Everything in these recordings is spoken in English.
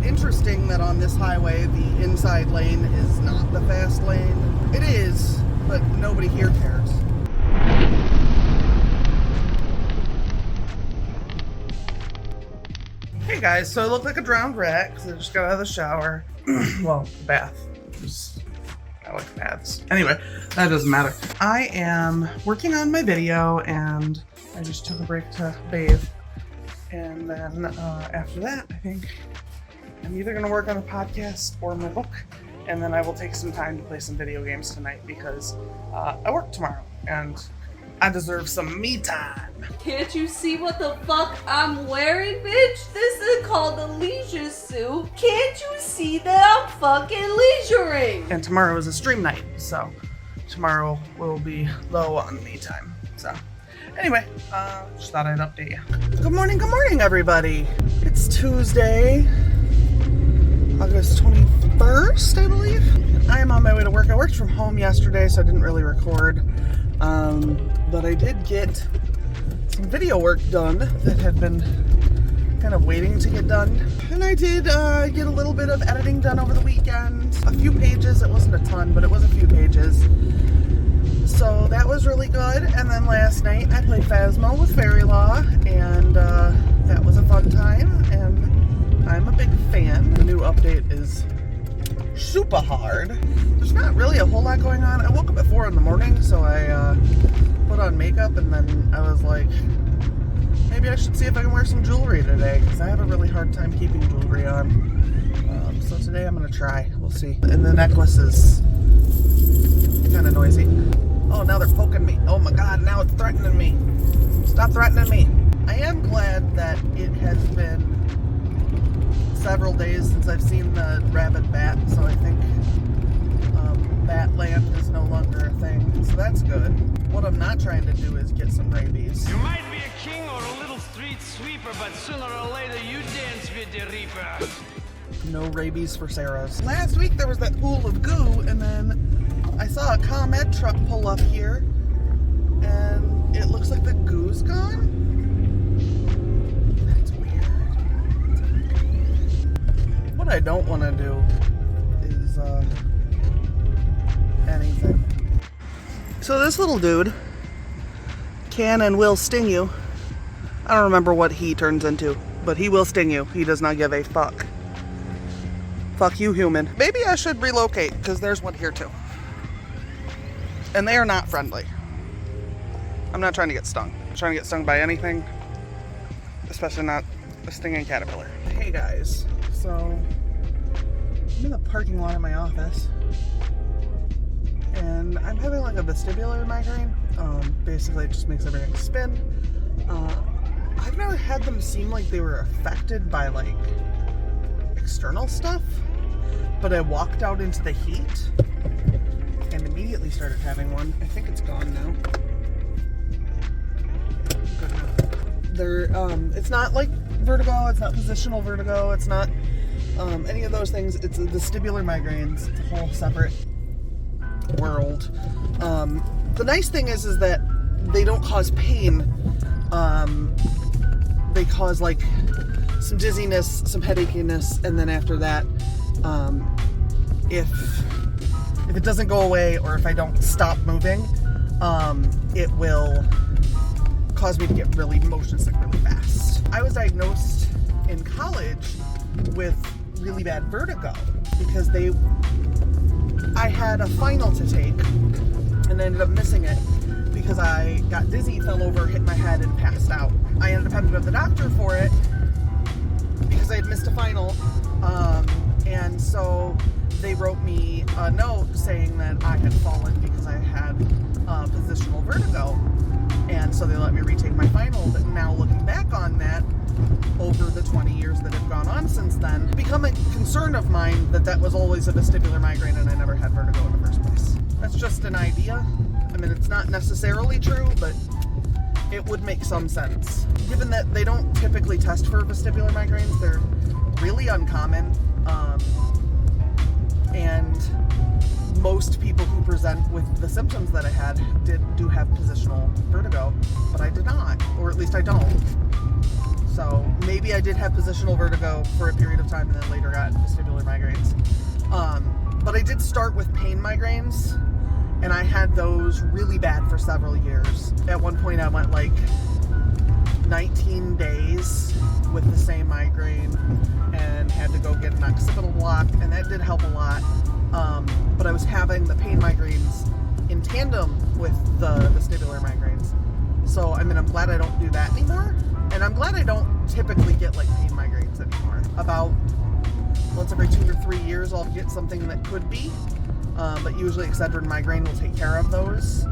interesting that on this highway, the inside lane is not the fast lane. It is, but nobody here cares. Hey guys, so I look like a drowned rat because I just got out of the shower. Well, the bath. I like baths. Anyway, that doesn't matter. I am working on my video and I just took a break to bathe. And then after that, I think I'm either going to work on a podcast or my book. And then I will take some time to play some video games tonight because I work tomorrow and I deserve some me time. Can't you see what the fuck I'm wearing, bitch? This is called a leisure suit. Can't you see that I'm fucking leisuring? And tomorrow is a stream night, so tomorrow will be low on me time. So anyway, just thought I'd update you. Good morning, everybody. It's Tuesday, August 21st, I believe. I am on my way to work. I worked from home yesterday, so I didn't really record. But I did get some video work done that had been kind of waiting to get done. And I did get a little bit of editing done over the weekend. A few pages. It wasn't a ton, but it was a few pages. So that was really good. And then last night I played Phasmo with Fairy Law, and that was a fun time. And I'm a big fan. The new update is super hard. There's not really a whole lot going on. I woke up at 4 in the morning, so I put on makeup, and then I was like, maybe I should see if I can wear some jewelry today, because I have a really hard time keeping jewelry on. So today I'm going to try. We'll see. And the necklace is kind of noisy. Oh, now they're poking me. Oh my god, now it's threatening me. Stop threatening me. I am glad that it has been several days since I've seen the rabid bat, so I think Batland is no longer a thing, so that's good. What I'm not trying to do is get some rabies. You might be a king or a little street sweeper, but sooner or later you dance with the reaper. No rabies for Sarah's. Last week there was that pool of goo, and then I saw a ComEd truck pull up here, and it looks like the goo's gone. What I don't want to do is anything. So this little dude can and will sting you. I don't remember what he turns into, but he will sting you. He does not give a fuck. Fuck you, human. Maybe I should relocate, because there's one here too. And they are not friendly. I'm not trying to get stung. I'm trying to get stung by anything, especially not a stinging caterpillar. Hey guys. So, I'm in the parking lot at my office, and I'm having like a vestibular migraine. Basically, it just makes everything spin. I've never had them seem like they were affected by like external stuff, but I walked out into the heat and immediately started having one. I think it's gone now. It's not like vertigo, it's not positional vertigo, it's not any of those things. It's the vestibular migraines. It's a whole separate world. The nice thing is that they don't cause pain. They cause like some dizziness, some headachiness, and then after that, if it doesn't go away or if I don't stop moving, it will cause me to get really motion sick really fast. I was diagnosed in college with really bad vertigo because I had a final to take and I ended up missing it because I got dizzy, fell over, hit my head, and passed out. I ended up having to go to the doctor for it because I had missed a final, and so they wrote me a note saying that I had fallen because I had positional vertigo, and so they let me retake my final. But now looking back on that, over the 20 years that have gone on since then, it's become a concern of mine that was always a vestibular migraine and I never had vertigo in the first place. That's just an idea. I mean, it's not necessarily true, but it would make some sense. Given that they don't typically test for vestibular migraines, they're really uncommon, and most people who present with the symptoms that I had do have positional vertigo, but I did not, or at least I don't. So maybe I did have positional vertigo for a period of time and then later got vestibular migraines. But I did start with pain migraines, and I had those really bad for several years. At one point I went like 19 days with the same migraine and had to go get an occipital block, and that did help a lot. But I was having the pain migraines in tandem with the vestibular migraines. So, I mean, I'm glad I don't do that anymore. And I'm glad I don't typically get like pain migraines anymore. About once every 2 or 3 years, I'll get something that could be. But usually Excedrin migraine will take care of those.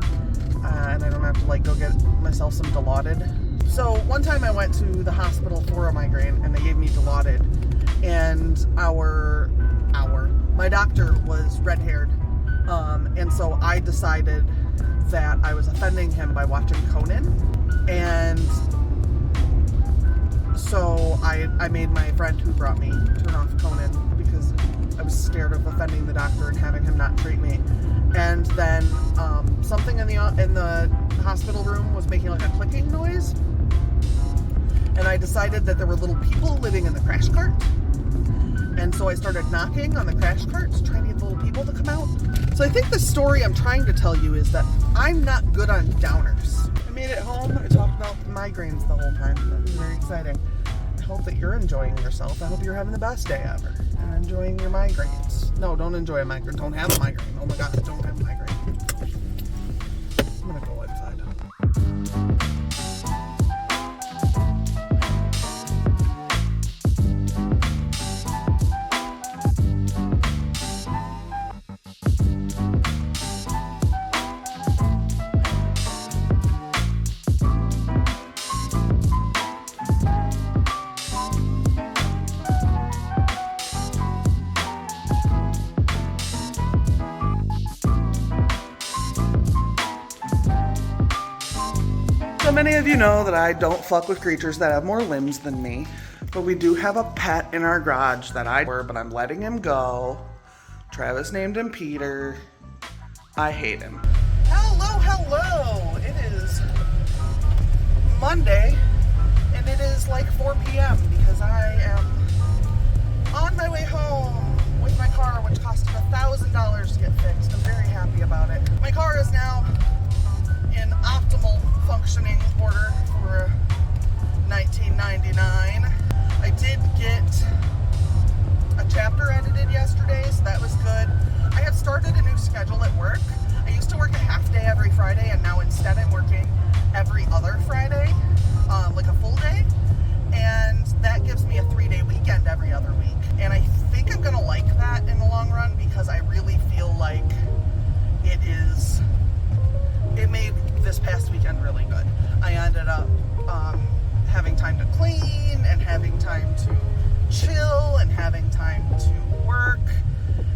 And I don't have to like go get myself some Dilaudid. So one time I went to the hospital for a migraine and they gave me Dilaudid. And my doctor was red-haired. And so I decided that I was offending him by watching Conan. And so I made my friend who brought me turn off Conan because I was scared of offending the doctor and having him not treat me. And then something in the hospital room was making like a clicking noise. And I decided that there were little people living in the crash cart. And so I started knocking on the crash carts, trying to get the little people to come out. So I think the story I'm trying to tell you is that I'm not good on downers. I made it home. I talked about the migraines the whole time. That was very exciting. I hope that you're enjoying yourself. I hope you're having the best day ever and enjoying your migraines. No, don't enjoy a migraine. Don't have a migraine. Oh my God, don't have a migraine. I'm gonna go inside. So many of you know that I don't fuck with creatures that have more limbs than me, but we do have a pet in our garage that but I'm letting him go. Travis named him Peter. I hate him. Hello. It is Monday, and it is like 4 p.m. because I am on my way home with my car, which cost $1,000 to get fixed. I'm very happy about it. My car is now in optimal functioning order for $19.99. I did get a chapter edited yesterday, so that was good. I have started a new schedule at work. I used to work a half day every Friday, and now instead I'm working every other Friday, like a full day. And that gives me a 3-day weekend every other week. And I think I'm gonna like that in the long run because I really feel like it made this past weekend really good. I ended up having time to clean and having time to chill and having time to work.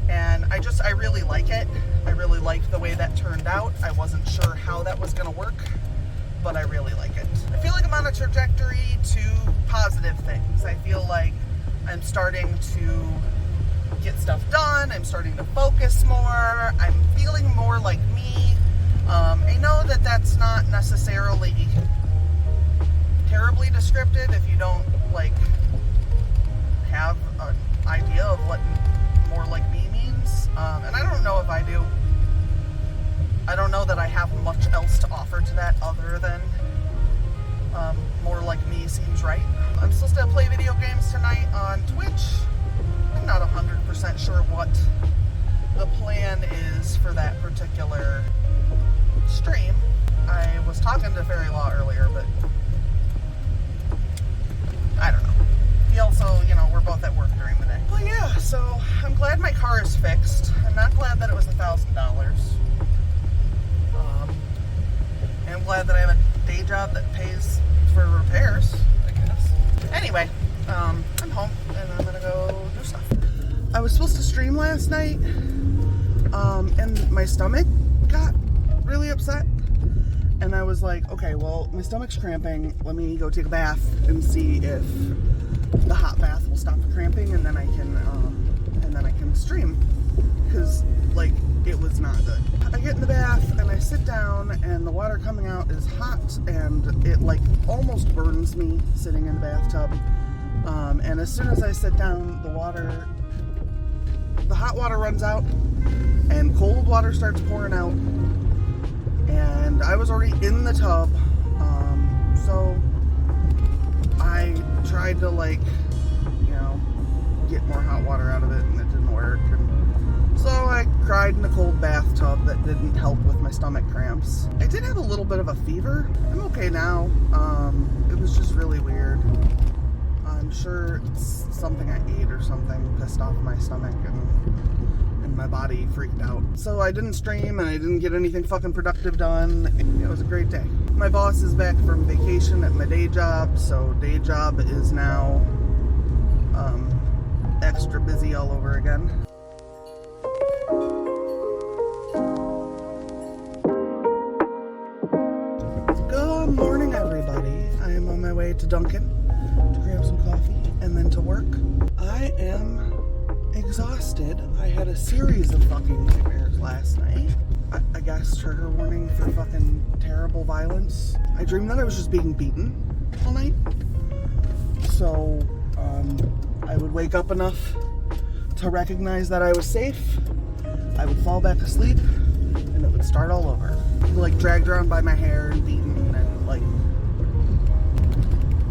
And I really like it. I really like the way that turned out. I wasn't sure how that was gonna work, but I really like it. I feel like I'm on a trajectory to positive things. I feel like I'm starting to get stuff done. I'm starting to focus more. I'm feeling more like me. I know that that's not necessarily terribly descriptive if you don't like have an idea of what more like me means. And I don't know if I do. I don't know that I have much else to offer to that other than more like me seems right. I'm supposed to play video games tonight on Twitch. I'm not 100% sure what the plan is for that particular stream. I was talking to Fairy Law earlier, but I don't know. He also, we're both at work during the day. Well, yeah, so I'm glad my car is fixed. I'm not glad that it was $1,000. And I'm glad that I have a day job that pays for repairs, I guess. Anyway, I'm home and I'm gonna go do stuff. I was supposed to stream last night, and my stomach got really upset. And I was like, okay, well, my stomach's cramping. Let me go take a bath and see if the hot bath will stop the cramping, and then I can stream. Because like, it was not good. I get in the bath and I sit down and the water coming out is hot and it like almost burns me sitting in the bathtub. And as soon as I sit down, the hot water runs out and cold water starts pouring out. And I was already in the tub, so I tried to like, you know, get more hot water out of it and it didn't work. And so I cried in a cold bathtub that didn't help with my stomach cramps. I did have a little bit of a fever. I'm okay now. It was just really weird. I'm sure it's something I ate or something pissed off my stomach and my body freaked out. So I didn't stream and I didn't get anything fucking productive done. It was a great day. My boss is back from vacation at my day job, so day job is now extra busy all over again. Good morning, everybody. I am on my way to Dunkin' to grab some coffee and then to work. I am exhausted. I had a series of fucking nightmares last night. I guess trigger warning for fucking terrible violence. I dreamed that I was just being beaten all night. So, I would wake up enough to recognize that I was safe. I would fall back asleep and it would start all over. Like dragged around by my hair and beaten and like,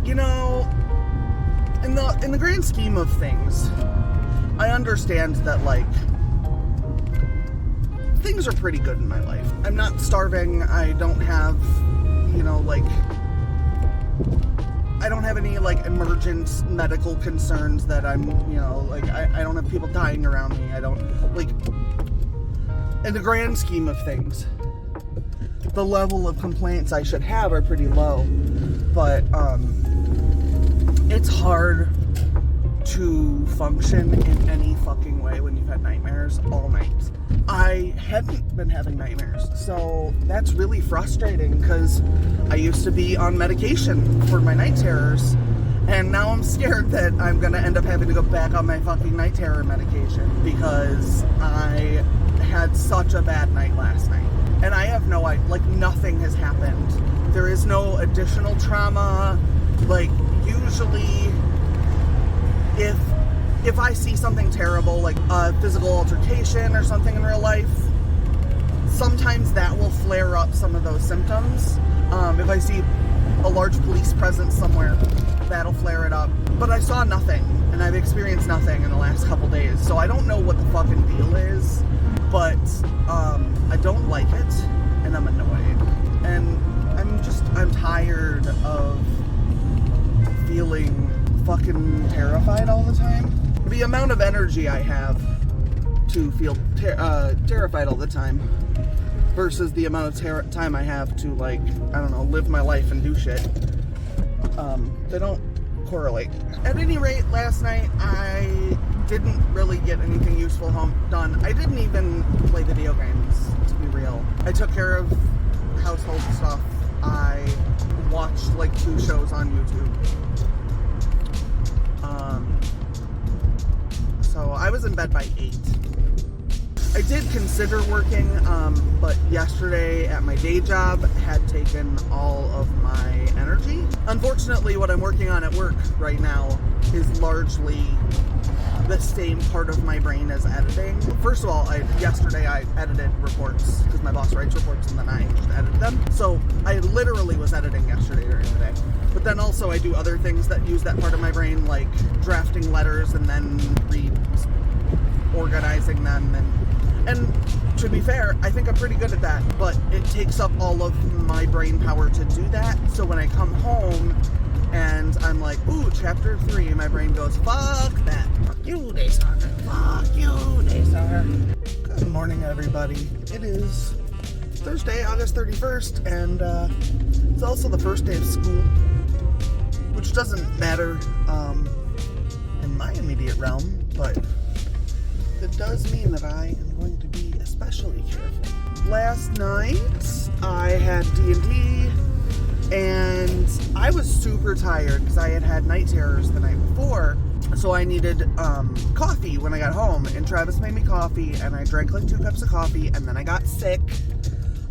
you know, in the grand scheme of things, I understand that like things are pretty good in my life. I'm not starving. I don't have, you know, like I don't have any like emergent medical concerns that I'm, you know, like I don't have people dying around me. I don't like in the grand scheme of things, the level of complaints I should have are pretty low, but it's hard to function in any fucking way when you've had nightmares all night. I hadn't been having nightmares, so that's really frustrating because I used to be on medication for my night terrors, and now I'm scared that I'm gonna end up having to go back on my fucking night terror medication because I had such a bad night last night. And I have no idea, like nothing has happened. There is no additional trauma. Like usually if I see something terrible, like a physical altercation or something in real life, sometimes that will flare up some of those symptoms. If I see a large police presence somewhere, that'll flare it up. But I saw nothing, and I've experienced nothing in the last couple days, so I don't know what the fucking deal is, but I don't like it, and I'm annoyed. And I'm tired of feeling fucking terrified all the time. The amount of energy I have to feel terrified all the time versus the amount of time I have to, like, I don't know, live my life and do shit, they don't correlate. At any rate, last night I didn't really get anything useful done. I didn't even play video games, to be real. I took care of household stuff. I watched like 2 shows on YouTube. So I was in bed by 8. I did consider working, but yesterday at my day job had taken all of my energy. Unfortunately, what I'm working on at work right now is largely the same part of my brain as editing. First of all, yesterday I edited reports because my boss writes reports and then I just edit them. So I literally was editing yesterday during the day. But then also I do other things that use that part of my brain, like drafting letters and then reorganizing them. And to be fair, I think I'm pretty good at that, but it takes up all of my brain power to do that. So when I come home and I'm like, ooh, chapter 3, my brain goes, fuck that. Fuck you, Daystar. Fuck you, Daystar. Good morning, everybody. It is Thursday, August 31st, and it's also the first day of school, which doesn't matter in my immediate realm, but it does mean that I am going to be especially careful. Last night, I had D&D, and I was super tired because I had had night terrors the night before, So I needed coffee when I got home, and Travis made me coffee, and I drank like 2 cups of coffee, and then I got sick.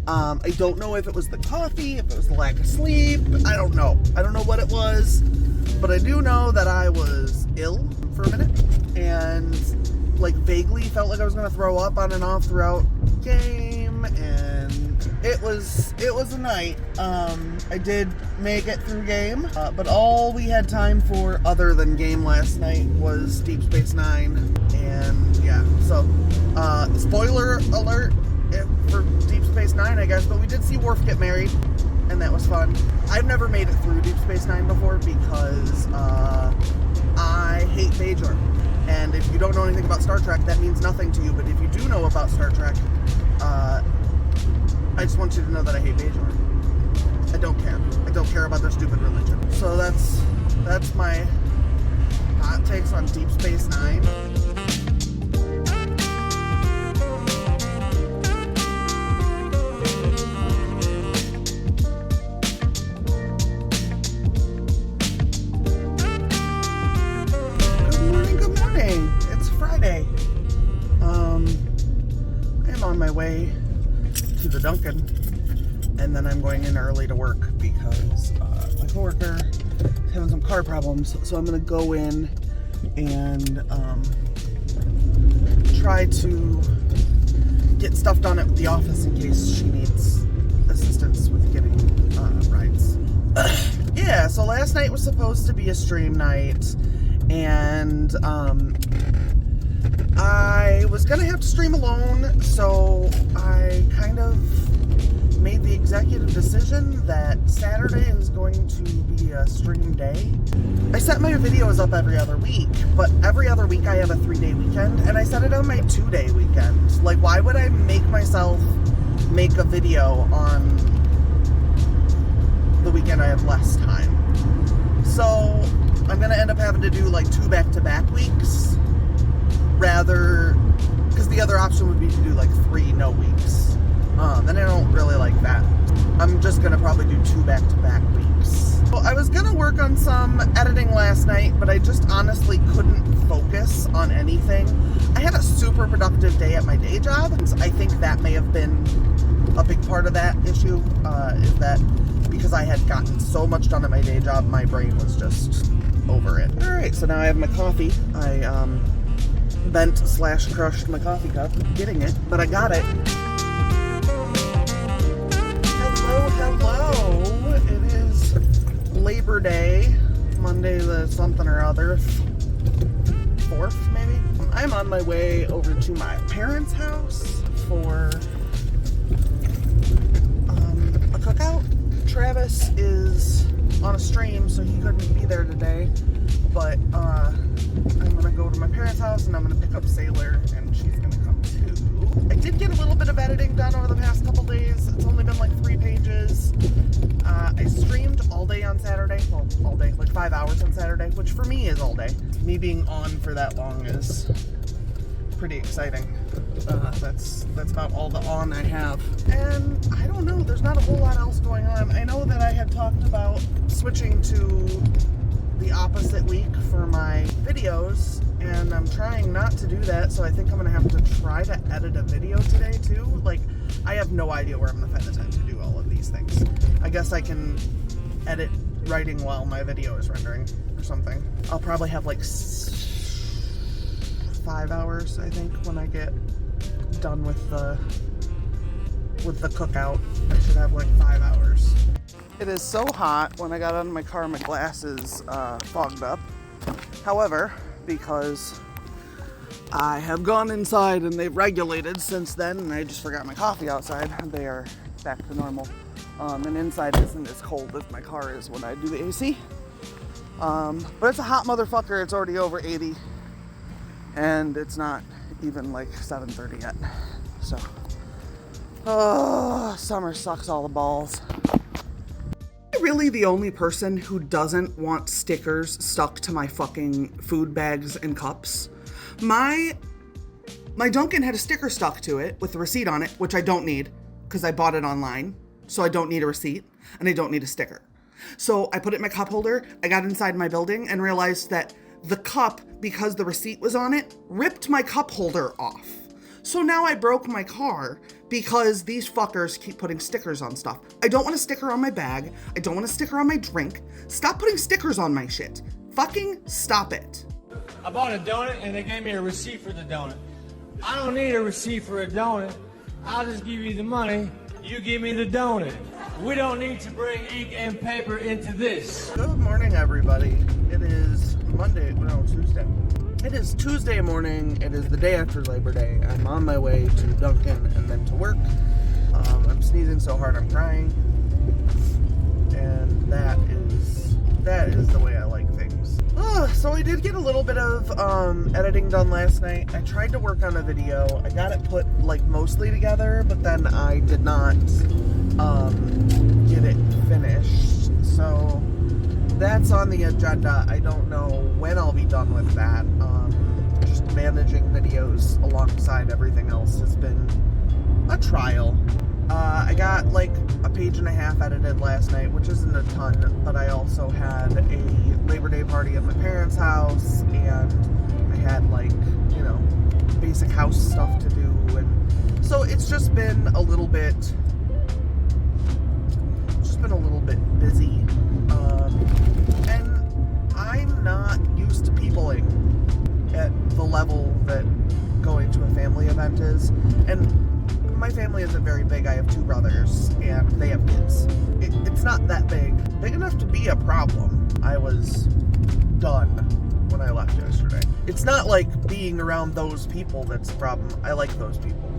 I don't know if it was the coffee, if it was the lack of sleep. I don't know. I don't know what it was, but I do know that I was ill for a minute, and like vaguely felt like I was gonna throw up on and off throughout game, and it was a night. I did make it through game, but all we had time for other than game last night was Deep Space Nine, and yeah, so spoiler alert for Deep Space Nine, I guess, but we did see Worf get married, and that was fun. I've never made it through Deep Space Nine before because I hate Bajor. And if you don't know anything about Star Trek, that means nothing to you. But if you do know about Star Trek, I just want you to know that I hate Bajor. I don't care. I don't care about their stupid religion. So that's my hot takes on Deep Space Nine. It's Friday. I am on my way to the Dunkin', and then I'm going in early to work because my coworker is having some car problems. So I'm gonna go in and try to get stuff done at the office in case she needs assistance with getting rides. Yeah. So last night was supposed to be a stream night. And I was gonna have to stream alone, so I kind of made the executive decision that Saturday is going to be a stream day. I set my videos up every other week, but every other week I have a 3-day weekend, and I set it on my 2-day weekend. Like, why would I make myself make a video on the weekend I have less time? So I'm gonna end up having to do like 2 back-to-back weeks, rather, because the other option would be to do like 3 no weeks. And I don't really like that. I'm just gonna probably do 2 back-to-back weeks. Well, I was gonna work on some editing last night, but I just honestly couldn't focus on anything. I had a super productive day at my day job, and I think that may have been a big part of that issue, is that because I had gotten so much done at my day job, my brain was just over it. Alright, so now I have my coffee. I bent/crushed my coffee cup getting it, but I got it. Hello. It is Labor Day, Monday the something or other, 4th maybe. I'm on my way over to my parents' house for a cookout. Travis is on a stream, so he couldn't be there today, but I'm gonna go to my parents' house and I'm gonna pick up Sailor, and she's gonna come too. I did get a little bit of editing done over the past couple days. It's only been like 3 pages. I streamed all day on Saturday. Well, all day, like 5 hours on Saturday, which for me is all day. Me being on for that long is pretty exciting. That's about all the on I have. And I don't know, there's not a whole lot else going on. I know that I had talked about switching to the opposite week for my videos, and I'm trying not to do that, so I think I'm gonna have to try to edit a video today too. Like, I have no idea where I'm gonna find the time to do all of these things. I guess I can edit writing while my video is rendering or something. I'll probably have like 5 hours, I think, when I get done with the cookout. I should have like 5 hours. It is so hot. When I got out of my car, my glasses fogged up. However, because I have gone inside and they've regulated since then, and I just forgot my coffee outside, they are back to normal. And inside isn't as cold as my car is when I do the AC. But it's a hot motherfucker. It's already over 80. And it's not even like 7:30 yet. So, summer sucks all the balls. Am I really the only person who doesn't want stickers stuck to my fucking food bags and cups? My Dunkin' had a sticker stuck to it with a receipt on it, which I don't need because I bought it online. So I don't need a receipt and I don't need a sticker. So I put it in my cup holder. I got inside my building and realized that the cup, because the receipt was on it, ripped my cup holder off. So now I broke my car because these fuckers keep putting stickers on stuff. I don't want a sticker on my bag. I don't want a sticker on my drink. Stop putting stickers on my shit. Fucking stop it. I bought a donut and they gave me a receipt for the donut. I don't need a receipt for a donut. I'll just give you the money. You give me the donut. We don't need to bring ink and paper into this. Good morning, everybody. It is Tuesday. It is Tuesday morning. It is the day after Labor Day. I'm on my way to Dunkin' and then to work. I'm sneezing so hard I'm crying. And that is the way I like things. So I did get a little bit of editing done last night. I tried to work on a video. I got it put like mostly together, but then I did not get it finished. So that's on the agenda. I don't know when I'll be done with that. Just managing videos alongside everything else has been a trial. I got like a page and a half edited last night, which isn't a ton, but I also had a Labor Day party at my parents' house, and I had like, you know, basic house stuff to do, and so it's just been a little bit busy, and I'm not used to peopling at the level that going to a family event is, and my family isn't very big. I have 2 brothers, and they have kids. It's not that big enough to be a problem. I was done when I left yesterday. It's not like being around those people that's a problem. I like those people.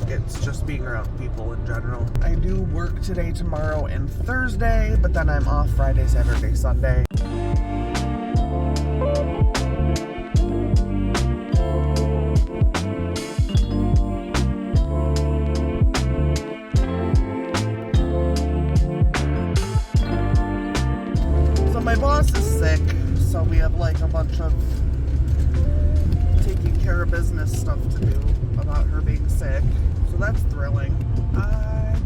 It's just being around people in general. I do work today, tomorrow, and Thursday, but then I'm off Friday, Saturday, Sunday. My boss is sick, so we have like a bunch of taking care of business stuff to do about her being sick, so that's thrilling. I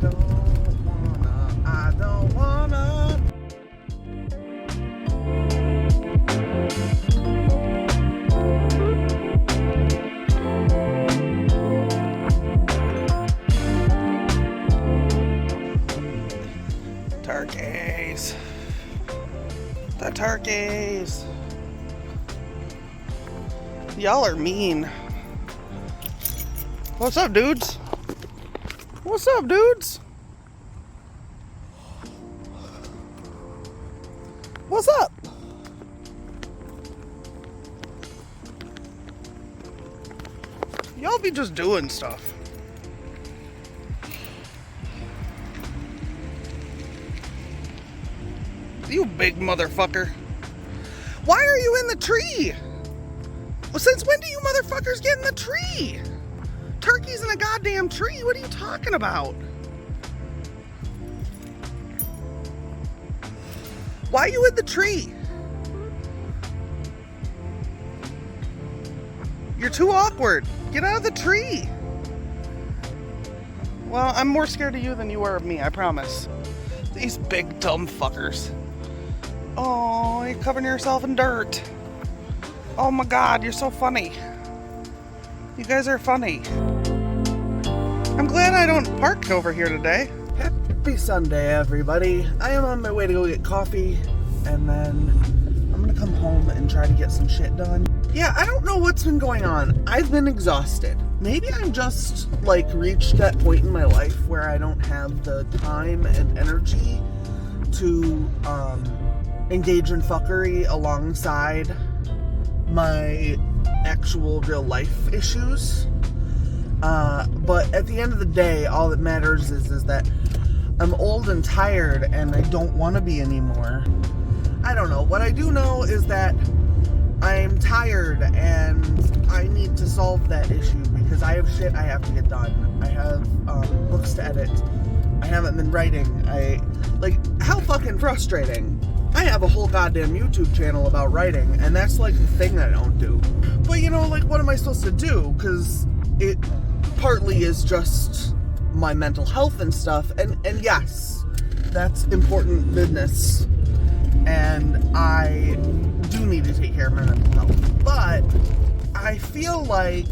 don't wanna. Turkeys. The turkeys. Y'all are mean. What's up, dudes? What's up, dudes? What's up? Y'all be just doing stuff. You big motherfucker. Why are you in the tree? Well, since when do you motherfuckers get in the tree? Turkey's in a goddamn tree. What are you talking about? Why are you in the tree? You're too awkward. Get out of the tree. Well, I'm more scared of you than you are of me, I promise. These big dumb fuckers. Oh, you're covering yourself in dirt. Oh my God, you're so funny. You guys are funny. I'm glad I don't park over here today. Happy Sunday, everybody. I am on my way to go get coffee, and then I'm gonna come home and try to get some shit done. Yeah, I don't know what's been going on. I've been exhausted. Maybe I'm just, like, reached that point in my life where I don't have the time and energy to, engage in fuckery alongside my actual real life issues. But at the end of the day, all that matters is that I'm old and tired and I don't want to be anymore. I don't know. What I do know is that I'm tired and I need to solve that issue because I have shit I have to get done. I have books to edit. I haven't been writing. How fucking frustrating. I have a whole goddamn YouTube channel about writing, and that's like the thing that I don't do. But you know, like, what am I supposed to do? Because it partly is just my mental health and stuff, and yes, that's important business. And I do need to take care of my mental health. But I feel like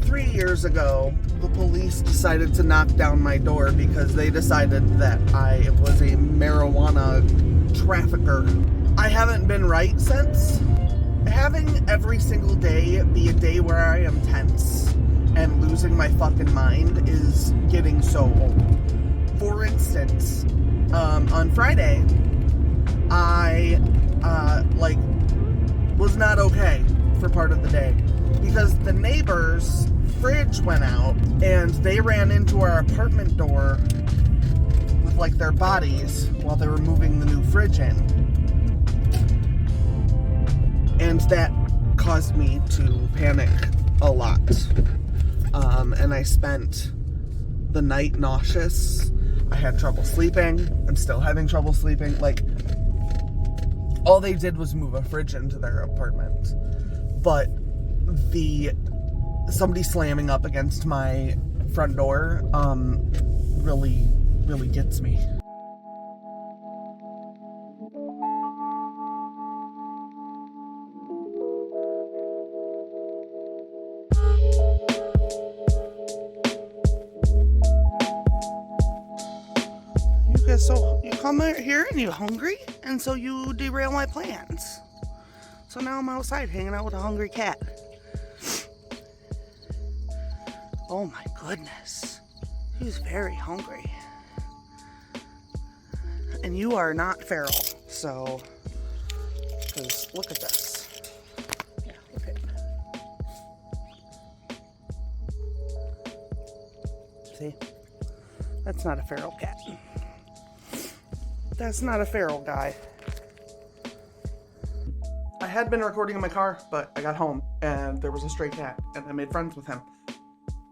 3 years ago, the police decided to knock down my door because they decided that I was a marijuana trafficker. I haven't been right since. Having every single day be a day where I am tense and losing my fucking mind is getting so old. For instance, on Friday, I, was not okay for part of the day because the neighbor's fridge went out and they ran into our apartment door with, like, their bodies while they were moving the new fridge in. And that caused me to panic a lot. And I spent the night nauseous. I had trouble sleeping. I'm still having trouble sleeping. Like, all they did was move a fridge into their apartment. But somebody slamming up against my front door, really, really gets me. So you come here and you're hungry, and so you derail my plans. So now I'm outside hanging out with a hungry cat. Oh my goodness. He's very hungry. And you are not feral, so, because look at this. Yeah, look at it. See? That's not a feral cat. That's not a feral guy. I had been recording in my car, but I got home and there was a stray cat and I made friends with him.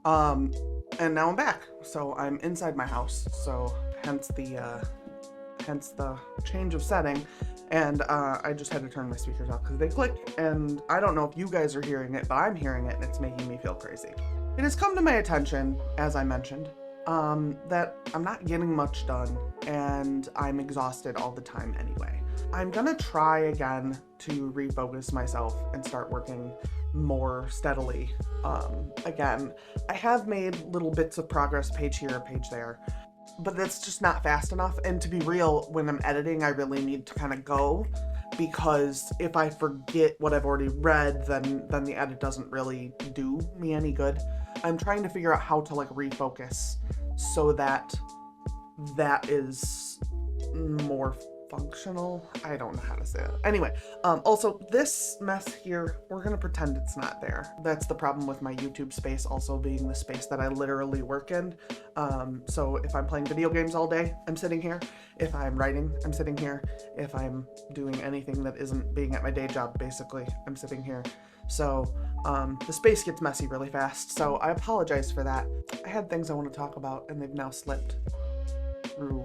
And now I'm back. So I'm inside my house. So hence the change of setting. And I just had to turn my speakers off because they click. And I don't know if you guys are hearing it, but I'm hearing it and it's making me feel crazy. It has come to my attention, as I mentioned, that I'm not getting much done and I'm exhausted all the time anyway. I'm gonna try again to refocus myself and start working more steadily again. I have made little bits of progress, page here, page there, but that's just not fast enough. And to be real, when I'm editing, I really need to kind of go, because if I forget what I've already read, then the edit doesn't really do me any good. I'm trying to figure out how to like refocus so that is more functional. I don't know how to say that. Anyway, also this mess here, we're gonna pretend it's not there. That's the problem with my YouTube space also being the space that I literally work in. So if I'm playing video games all day, I'm sitting here. If I'm writing, I'm sitting here. If I'm doing anything that isn't being at my day job, basically, I'm sitting here. So the space gets messy really fast, so I apologize for that. I had things I want to talk about and they've now slipped through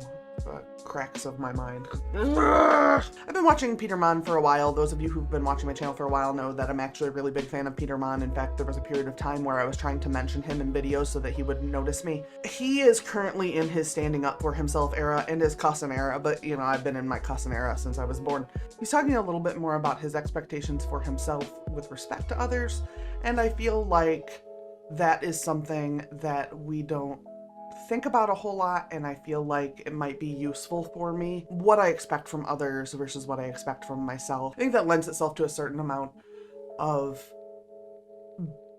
cracks of my mind. I've been watching Peter Mon for a while. Those of you who've been watching my channel for a while know that I'm actually a really big fan of Peter Mon. In fact, there was a period of time where I was trying to mention him in videos so that he would notice me. He is currently in his standing up for himself era and his cussing era, but you know, I've been in my cussing era since I was born. He's talking a little bit more about his expectations for himself with respect to others, and I feel like that is something that we don't think about a whole lot, and I feel like it might be useful for me. What I expect from others versus what I expect from myself. I think that lends itself to a certain amount of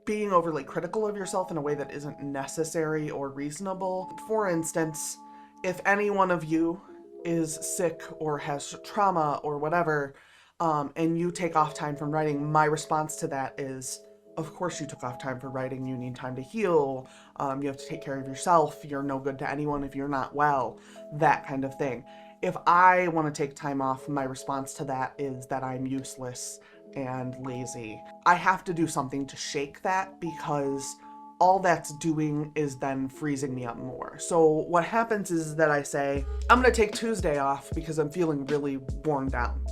being overly critical of yourself in a way that isn't necessary or reasonable. For instance, if any one of you is sick or has trauma or whatever, and you take off time from writing, my response to that is, of course you took off time for writing. You need time to heal. You have to take care of yourself. You're no good to anyone if you're not well. That kind of thing. If I want to take time off, my response to that is that I'm useless and lazy. I have to do something to shake that, because all that's doing is then freezing me up more. So what happens is that I say, I'm going to take Tuesday off because I'm feeling really worn down.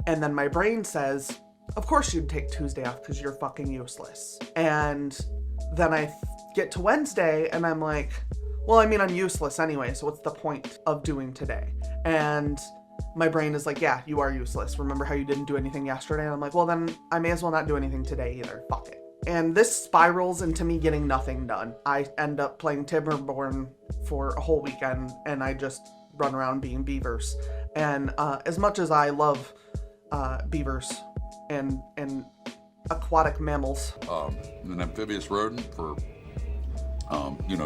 And then my brain says, of course you'd take Tuesday off because you're fucking useless. And then I get to Wednesday and I'm like, well, I mean, I'm useless anyway, so what's the point of doing today? And my brain is like, yeah, you are useless. Remember how you didn't do anything yesterday? And I'm like, well, then I may as well not do anything today either. Fuck it. And this spirals into me getting nothing done. I end up playing Timberborn for a whole weekend, and I just run around being beavers. And as much as I love beavers and aquatic mammals, an amphibious rodent for,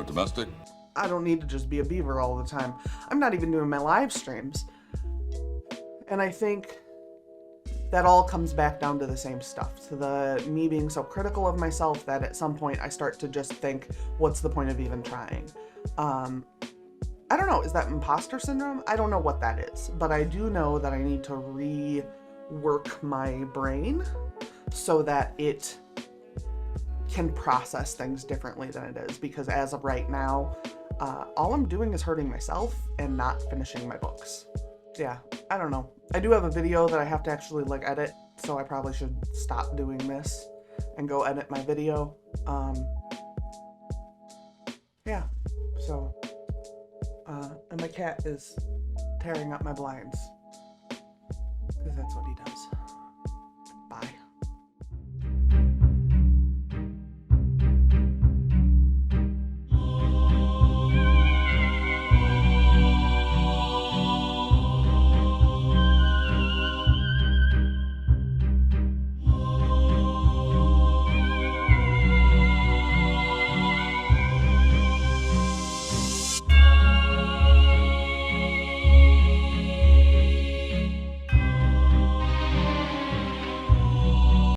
domestic. I don't need to just be a beaver all the time. I'm not even doing my live streams. And I think that all comes back down to the same stuff, to the me being so critical of myself that at some point I start to just think, what's the point of even trying? I don't know, is that imposter syndrome? I don't know what that is, but I do know that I need to rework my brain so that it can process things differently than it is, because as of right now, all I'm doing is hurting myself and not finishing my books. Yeah, I don't know. I do have a video that I have to actually edit, so I probably should stop doing this and go edit my video. Yeah, so, and my cat is tearing up my blinds, because that's what he does.